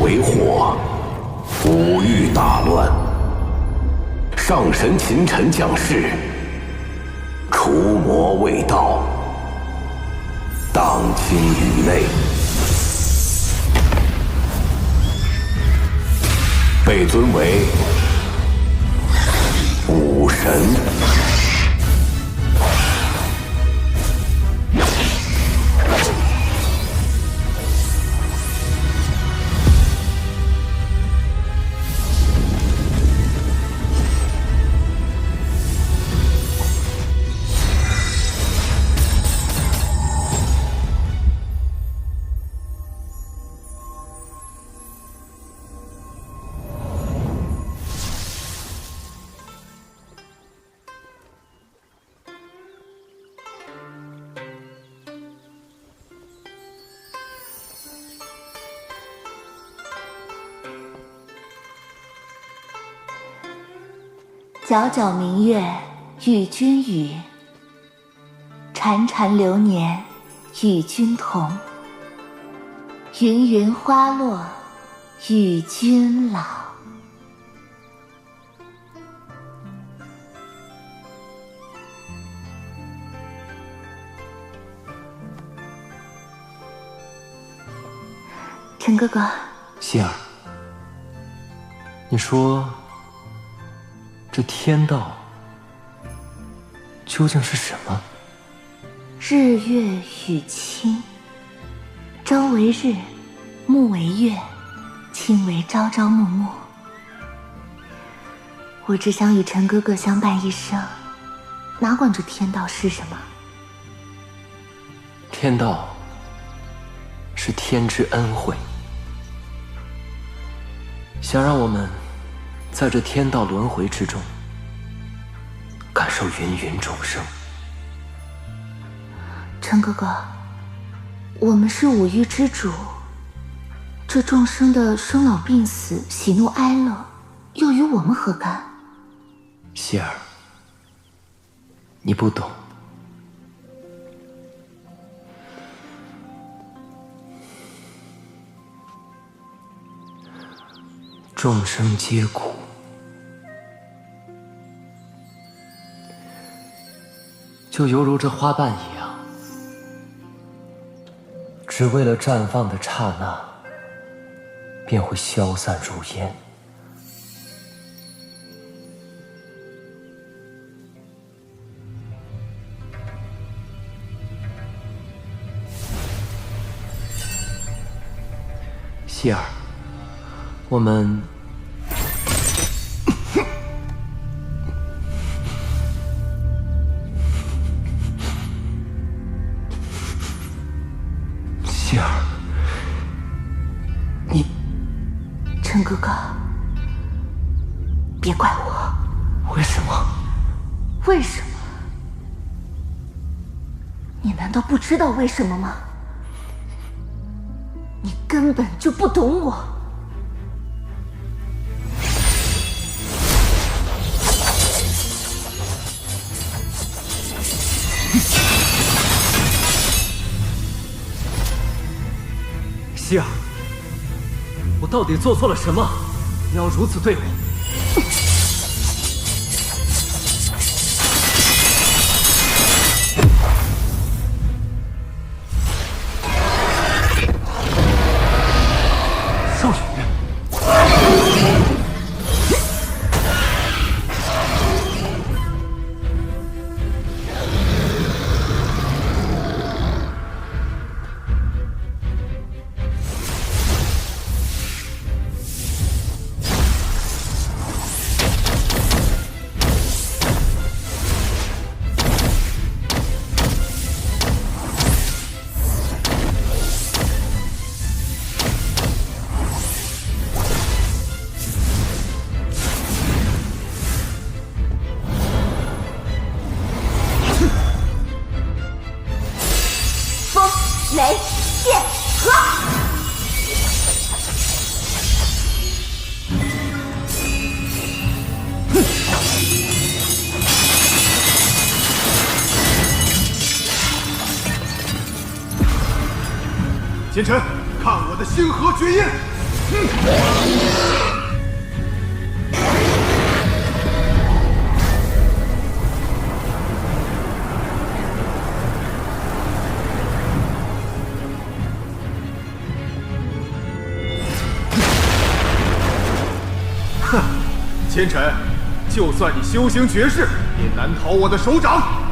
为祸，五欲大乱。上神秦尘降世，除魔卫道，荡清宇内，被尊为武神。皎皎明月与君语，潺潺流年与君同。芸芸花落与君老。陈哥哥，希儿，你说这天道究竟是什么？日月与卿，朝为日，暮为月，卿为朝朝暮暮。我只想与陈哥哥相伴一生，哪管这天道是什么？天道是天之恩惠，想让我们在这天道轮回之中感受芸芸众生。陈哥哥，我们是五欲之主，这众生的生老病死、喜怒哀乐，又与我们何干？希儿，你不懂。众生皆苦，就犹如这花瓣一样，只为了绽放的刹那，便会消散如烟。希儿，我们希儿，你陈哥哥，别怪我。为什么？为什么？你难道不知道为什么吗？你根本就不懂我。希儿，我到底做错了什么？你要如此对我？少女，雷电河。金晨，看我的星河绝印！哼，千尘，就算你修行绝世，也难逃我的手掌。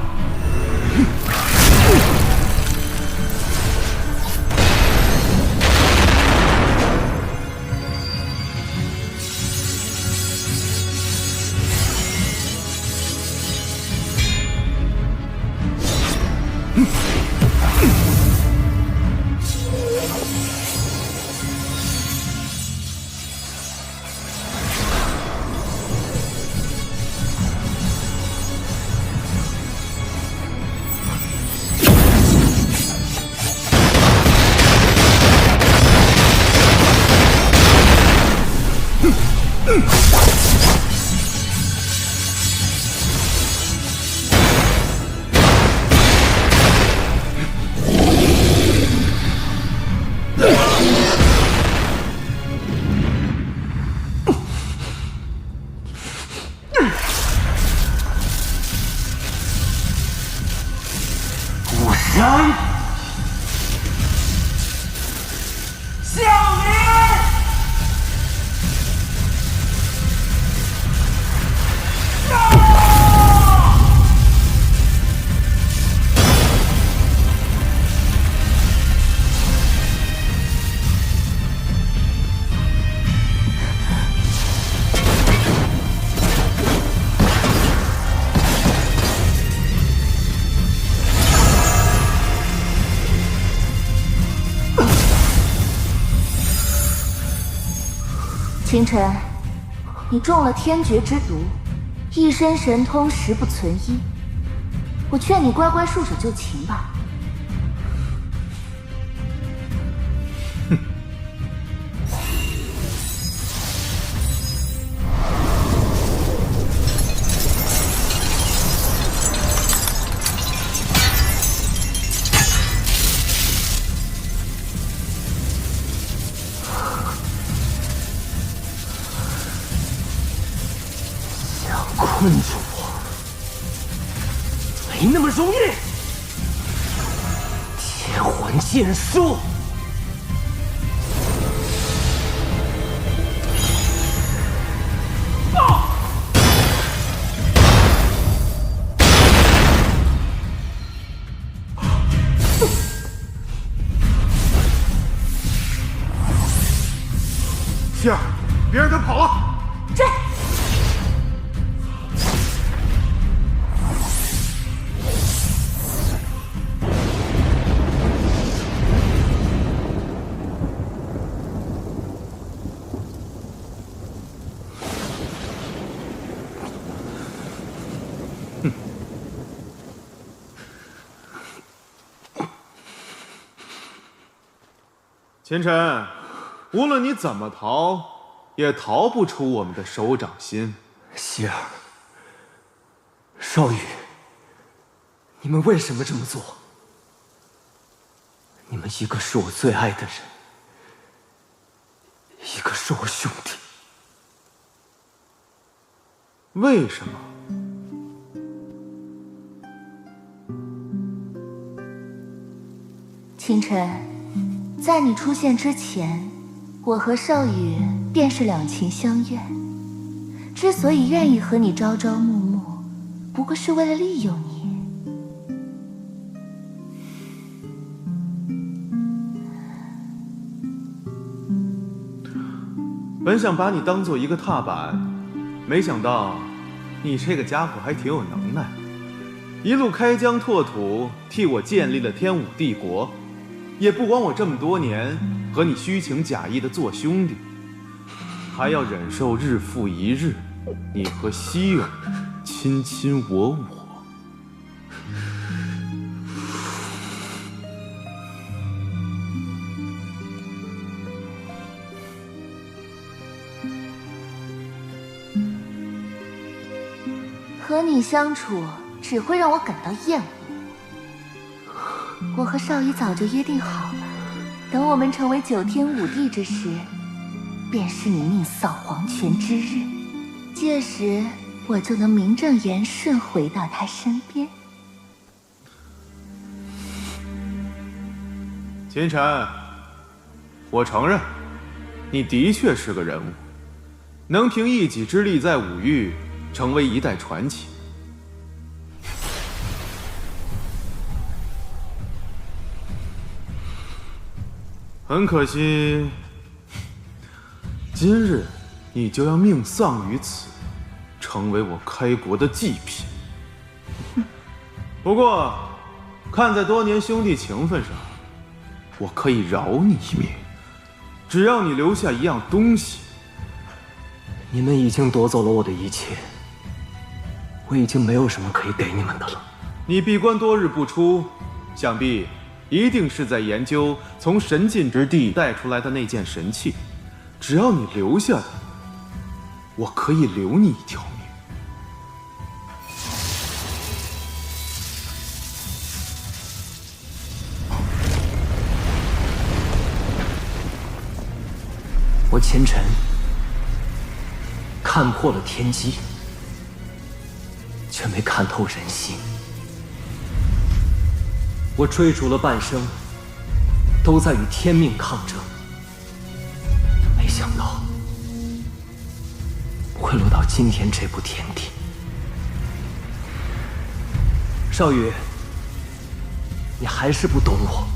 清晨，你中了天绝之毒，一身神通十不存一。我劝你乖乖束手就擒吧。哼！困住我，没那么容易！铁魂剑术，希儿，别让他跑了！追！前尘，无论你怎么逃，也逃不出我们的手掌心。希儿，少羽，你们为什么这么做？你们一个是我最爱的人，一个是我兄弟。为什么？清晨，在你出现之前，我和少羽便是两情相悦。之所以愿意和你朝朝暮暮，不过是为了利用你。本想把你当做一个踏板，没想到你这个家伙还挺有能耐，一路开疆拓土，替我建立了天武帝国，也不管我这么多年和你虚情假意的做兄弟，还要忍受日复一日你和希儿卿卿我我。和你相处只会让我感到厌恶。我和少羽早就约定好了，等我们成为9天5地之时，便是你命丧黄泉之日。届时，我就能名正言顺回到他身边。秦晨，我承认，你的确是个人物，能凭一己之力在五域成为一代传奇。很可惜，今日你就要命丧于此，成为我开国的祭品。不过，看在多年兄弟情分上，我可以饶你一命，只要你留下一样东西。你们已经夺走了我的一切，我已经没有什么可以给你们的了。你闭关多日不出，想必一定是在研究从神禁之地带出来的那件神器。只要你留下的，我可以留你一条命。我前尘看破了天机，却没看透人心。我追逐了半生，都在与天命抗争，没想到会落到今天这步田地。少羽，你还是不懂我。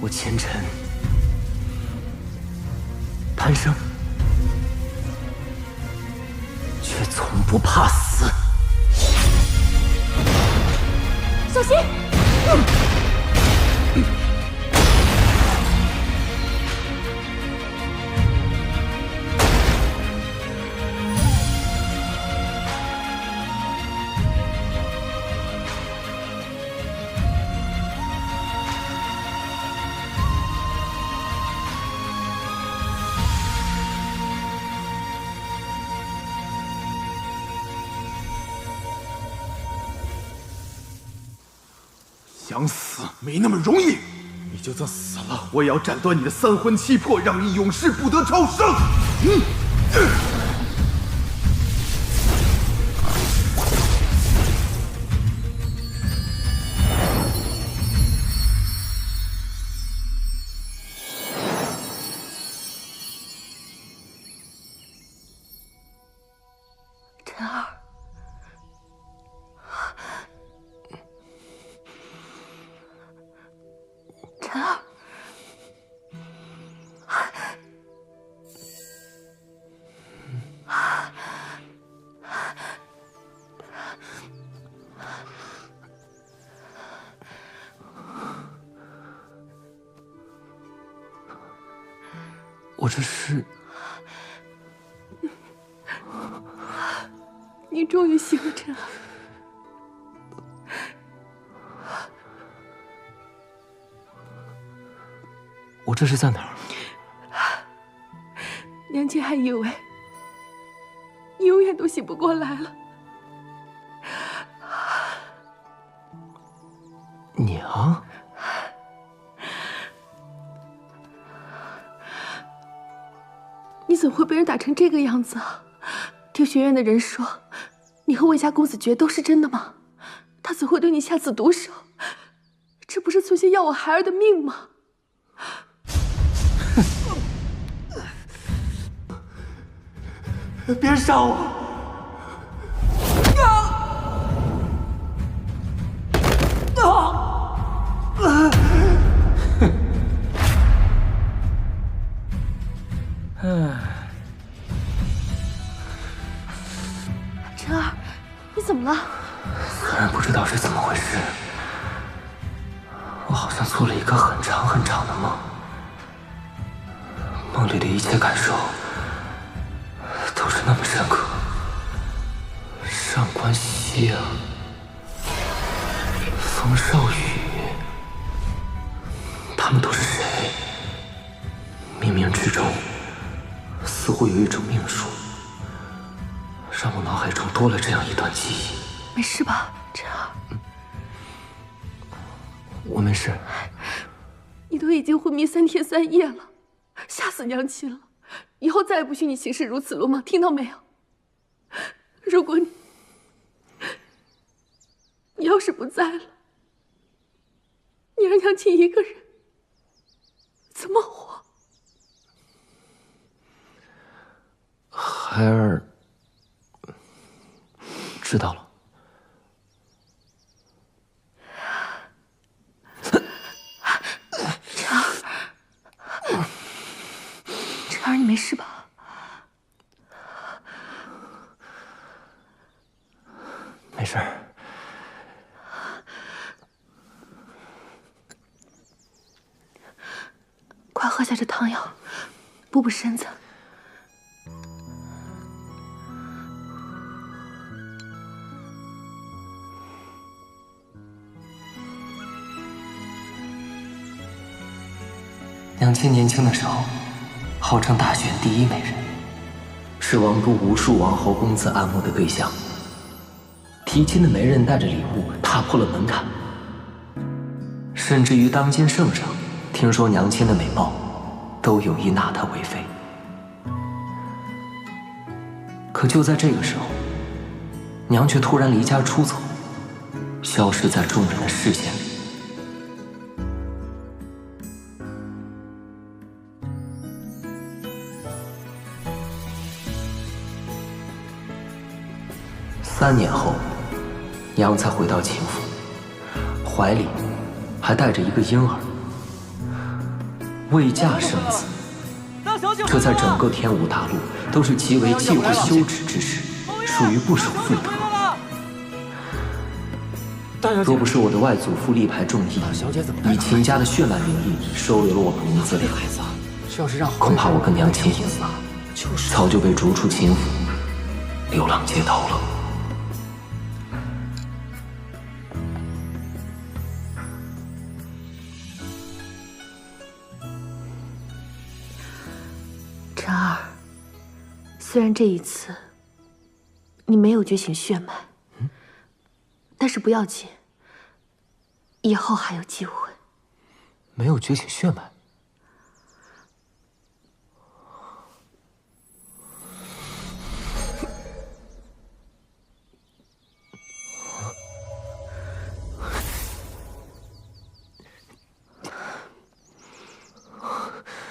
我前尘贪生，却从不怕死。小心！想死没那么容易，你就算死了，我也要斩断你的三魂七魄，让你永世不得超生。陈儿。陈儿，我这是……你终于醒了，陈儿。我这是在哪儿？娘亲还以为你永远都醒不过来了。娘，你怎么会被人打成这个样子啊？听学院的人说，你和魏家公子诀都是真的吗？他怎会对你下此毒手？这不是存心要我孩儿的命吗？别杀我！陈儿，你怎么了？虽然不知道是怎么回事，我好像做了一个很长很长的梦，梦里的一切感受都是那么深刻。上官希啊，风少羽，他们都是谁？冥冥之中，似乎有一种命数，让我脑海中多了这样一段记忆。没事吧，陈儿？我没事。你都已经昏迷3天3夜了，吓死娘亲了。以后再也不许你行事如此鲁莽，听到没有？如果你要是不在了，你让娘亲一个人怎么活？孩儿知道了。晨儿，你没事吧？没事儿。快喝下这汤药，补补身子。娘亲年轻的时候，号称大选第一美人，是王都无数王侯公子爱慕的对象。提亲的媒人带着礼物踏破了门槛，甚至于当今圣上听说娘亲的美貌，都有意纳她为妃。可就在这个时候，娘却突然离家出走，消失在众人的视线里。3年后，娘才回到秦府，怀里还带着一个婴儿。未嫁生子，这在整个天武大陆都是极为忌讳羞耻之事，属于不守妇德。若不是我的外祖父力排众议，以秦家的血脉名义收留了我们母子俩，恐怕我跟娘亲早就被逐出秦府，流浪街头了。晨儿，虽然这一次你没有觉醒血脉，但是不要紧，以后还有机会。没有觉醒血脉？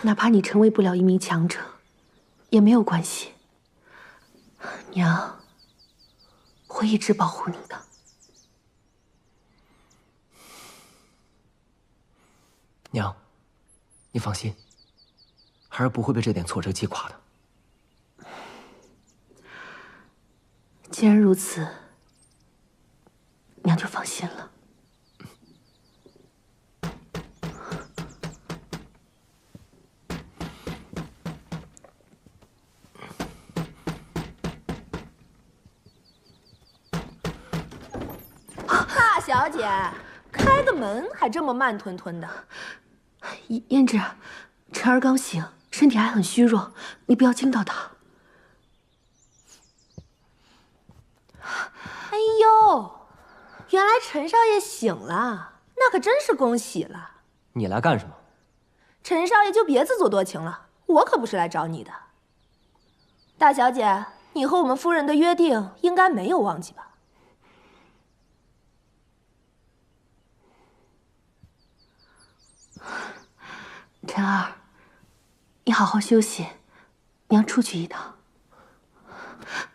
哪怕你成为不了一名强者，也没有关系。娘会一直保护你的。娘，你放心，孩儿不会被这点挫折击垮的。既然如此，娘就放心了。大小姐，开个门还这么慢吞吞的。胭脂，晨儿刚醒，身体还很虚弱，你不要惊到她。哎呦，原来陈少爷醒了，那可真是恭喜了。你来干什么？陈少爷就别自作多情了，我可不是来找你的。大小姐，你和我们夫人的约定应该没有忘记吧？晨儿，你好好休息，娘出去一趟。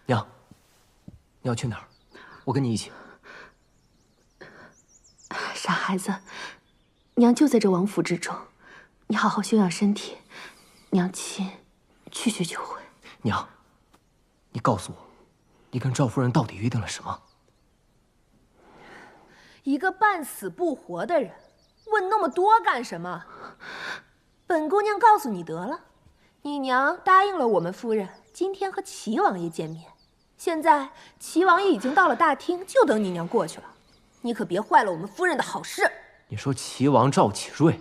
娘，你要去哪儿？我跟你一起。傻孩子，娘就在这王府之中，你好好休养身体，娘亲去去就回。娘，你告诉我，你跟赵夫人到底约定了什么？一个半死不活的人，问那么多干什么？本姑娘告诉你得了，你娘答应了我们夫人今天和齐王爷见面，现在齐王爷已经到了大厅，就等你娘过去了。你可别坏了我们夫人的好事。你说齐王赵启瑞，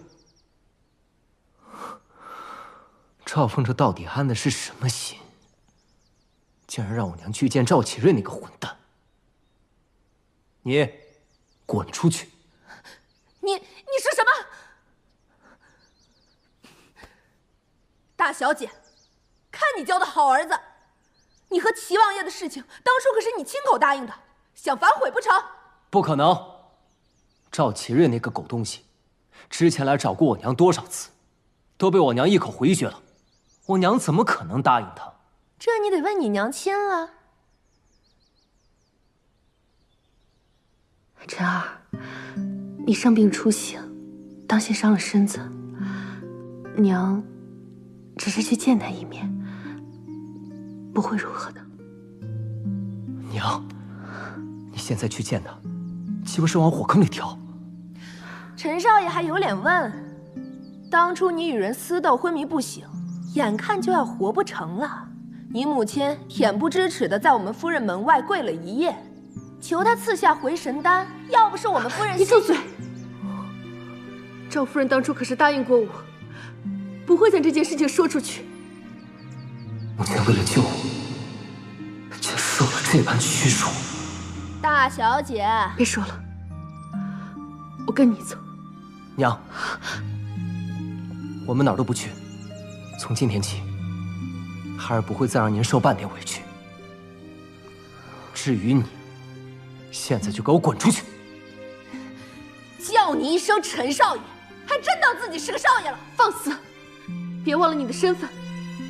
赵凤这到底安的是什么心？竟然让我娘去见赵启瑞那个混蛋！你滚出去！你是什么？大小姐，你教的好儿子。你和齐王爷的事情，当初可是你亲口答应的，想反悔不成？不可能！赵启瑞那个狗东西，之前来找过我娘多少次，都被我娘一口回绝了。我娘怎么可能答应他？这你得问你娘亲了。晨儿，你伤病初醒，当心伤了身子。娘，只是去见他一面，不会如何的。娘，你现在去见他，岂不是往火坑里跳？陈少爷还有脸问？当初你与人私斗，昏迷不醒，眼看就要活不成了。你母亲恬不知耻的在我们夫人门外跪了一夜，求他赐下回神丹。要不是我们夫人……你住嘴！赵夫人当初可是答应过我，不会将这件事情说出去。母亲为了救我，竟受了这般屈辱。大小姐，别说了，我跟你走。娘，我们哪儿都不去。从今天起，孩儿不会再让您受半点委屈。至于你，现在就给我滚出去！叫你一声陈少爷，还真当自己是个少爷了？放肆！别忘了你的身份，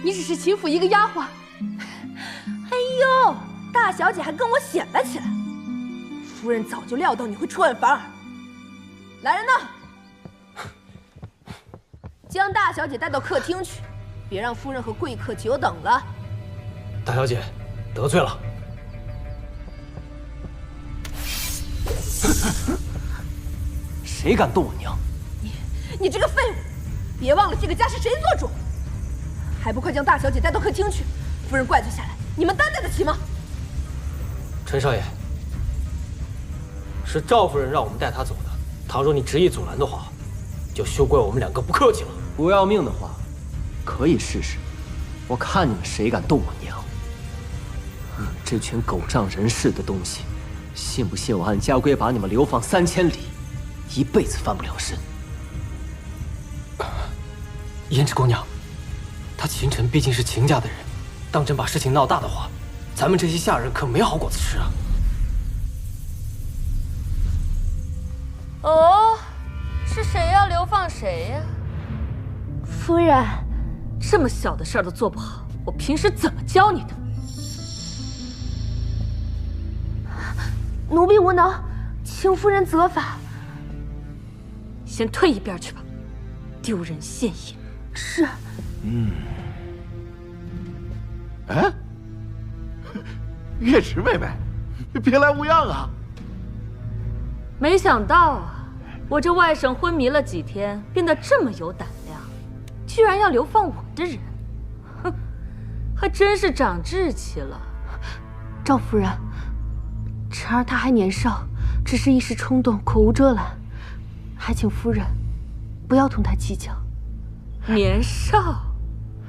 你只是秦府一个丫鬟。哎呦，大小姐还跟我显摆起来。夫人早就料到你会出尔反尔。来人呐，将大小姐带到客厅去，别让夫人和贵客久等了。大小姐，得罪了。谁敢动我娘？你这个废物！别忘了这个家是谁做主，还不快将大小姐带到客厅去！夫人怪罪下来，你们担待得起吗？陈少爷，是赵夫人让我们带她走的。倘若你执意阻拦的话，就休怪我们两个不客气了。不要命的话，可以试试，我看你们谁敢动我娘！你们这群狗仗人势的东西，信不信我按家规把你们流放3000里，一辈子翻不了身？胭脂姑娘，他秦晨毕竟是秦家的人，当真把事情闹大的话，咱们这些下人可没好果子吃啊！哦，是谁要流放谁呀？夫人，这么小的事儿都做不好，我平时怎么教你的？奴婢无能，请夫人责罚。先退一边去吧，丢人现眼。是。哎，月池妹妹，别来无恙啊！没想到啊，我这外甥昏迷了几天，变得这么有胆量，居然要流放我的人，哼，还真是长志气了。赵夫人，晨儿她还年少，只是一时冲动，口无遮拦，还请夫人不要同她计较。年少，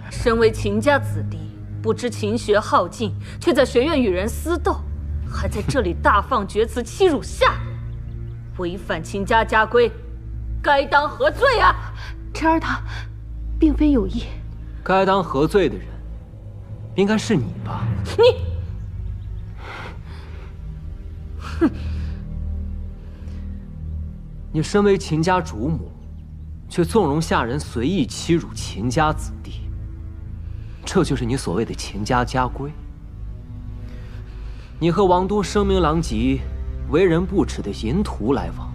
身为秦家子弟，不知勤学好进，却在学院与人私斗，还在这里大放厥词，欺辱下人，违反秦家家规，该当何罪啊？晨儿她并非有意。该当何罪的人，应该是你吧？你，哼！你身为秦家主母，却纵容下人随意欺辱秦家子弟，这就是你所谓的秦家家规。你和王都声名狼藉、为人不耻的淫徒来往，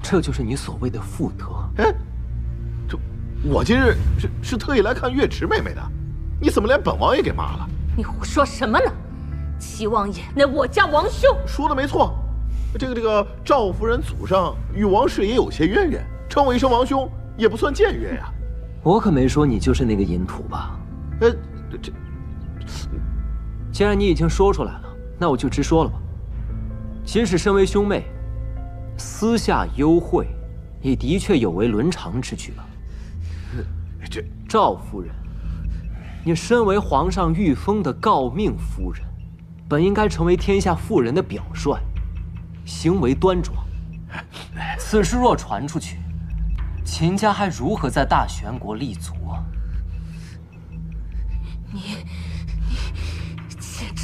这就是你所谓的妇德。哎，这我今日是特意来看月池妹妹的，你怎么连本王爷给骂了？你胡说什么呢？齐王爷乃我家王兄。说的没错，这个赵夫人祖上与王氏也有些渊源，称我一声王兄也不算僭越呀。我可没说你就是那个淫徒吧？既然你已经说出来了，那我就直说了吧。即使身为兄妹，私下幽会，也的确有违伦常之举吧？赵夫人，你身为皇上御封的诰命夫人，本应该成为天下妇人的表率，行为端庄。此事若传出去，秦家还如何在大玄国立足啊？你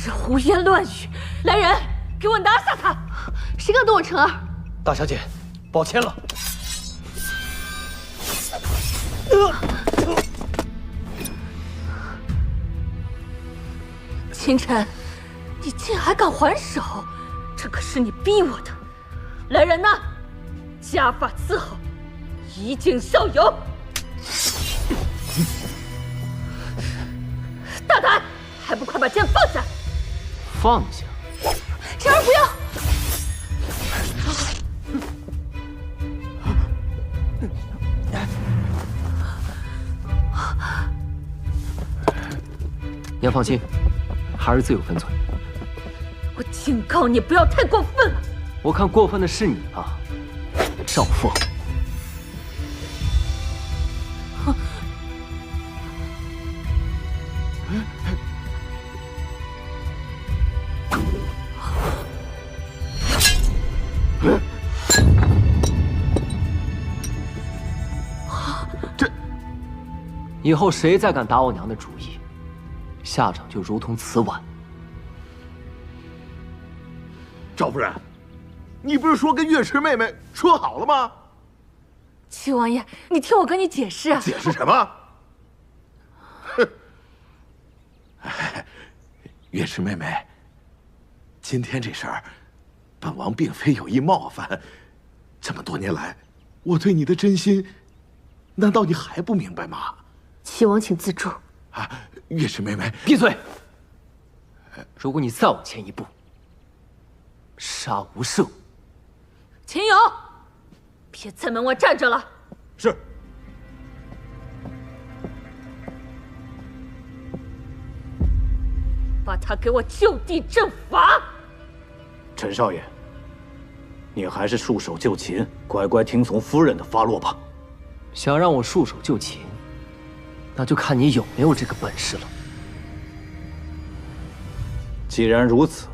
是胡言乱语！来人，给我拿下他！谁敢动我晨儿？大小姐，抱歉了。清晨，你竟还敢还手！这可是你逼我的！来人呐，家法伺候，以儆效尤！大胆，还不快把剑放下！放下！晨儿不要！你要放心，孩儿自有分寸。我警告你，不要太过分了！我看过分的是你吧，少妇。以后谁再敢打我娘的主意，下场就如同此晚。赵夫人，你不是说跟月池妹妹说好了吗？七王爷，你听我跟你解释啊！解释什么？哼！月池妹妹，今天这事儿，本王并非有意冒犯。这么多年来，我对你的真心，难道你还不明白吗？七王，请自重。啊，月池妹妹，闭嘴！如果你再往前一步，杀无赦！秦勇，别在门外站着了。是。把他给我就地正法！陈少爷，你还是束手就擒，乖乖听从夫人的发落吧。想让我束手就擒，那就看你有没有这个本事了。既然如此，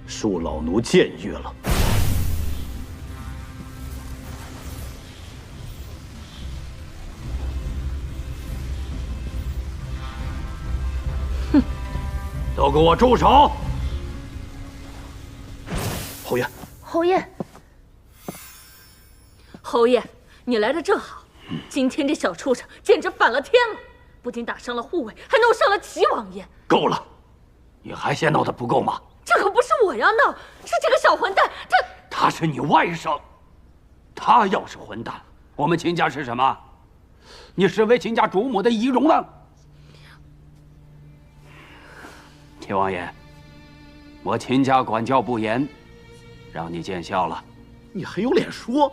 恕老奴僭越了。哼！都给我住手！侯爷，侯爷，侯爷，你来的正好。今天这小畜生简直反了天了，不仅打伤了护卫，还弄伤了齐王爷。够了，你还嫌闹得不够吗？这可不是我要闹，是这个小混蛋，他是你外甥，他要是混蛋，我们秦家是什么？你身为秦家主母的仪容呢？秦王爷，我秦家管教不严，让你见笑了。你还有脸说？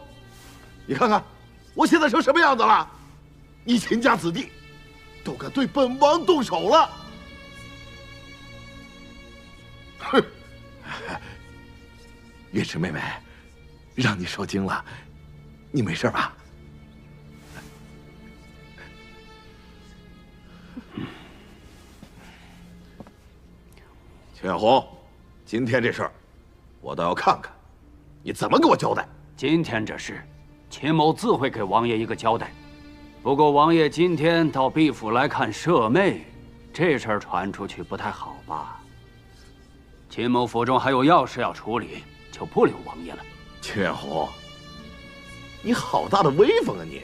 你看看，我现在成什么样子了？你秦家子弟，都敢对本王动手了！哼！月池妹妹，让你受惊了，你没事吧？秦远红，今天这事儿，我倒要看看，你怎么给我交代。今天这事，秦某自会给王爷一个交代。不过王爷今天到毕府来看舍妹，这事儿传出去不太好吧？秦某府中还有要事要处理，就不留王爷了。秦远红，你好大的威风啊你！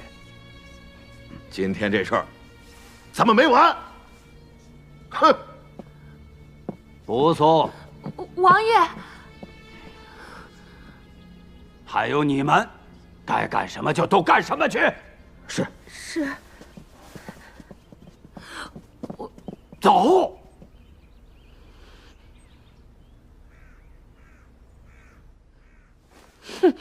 今天这事儿，咱们没完！哼！不送。王爷，还有你们，该干什么就都干什么去。是。是。走。哼。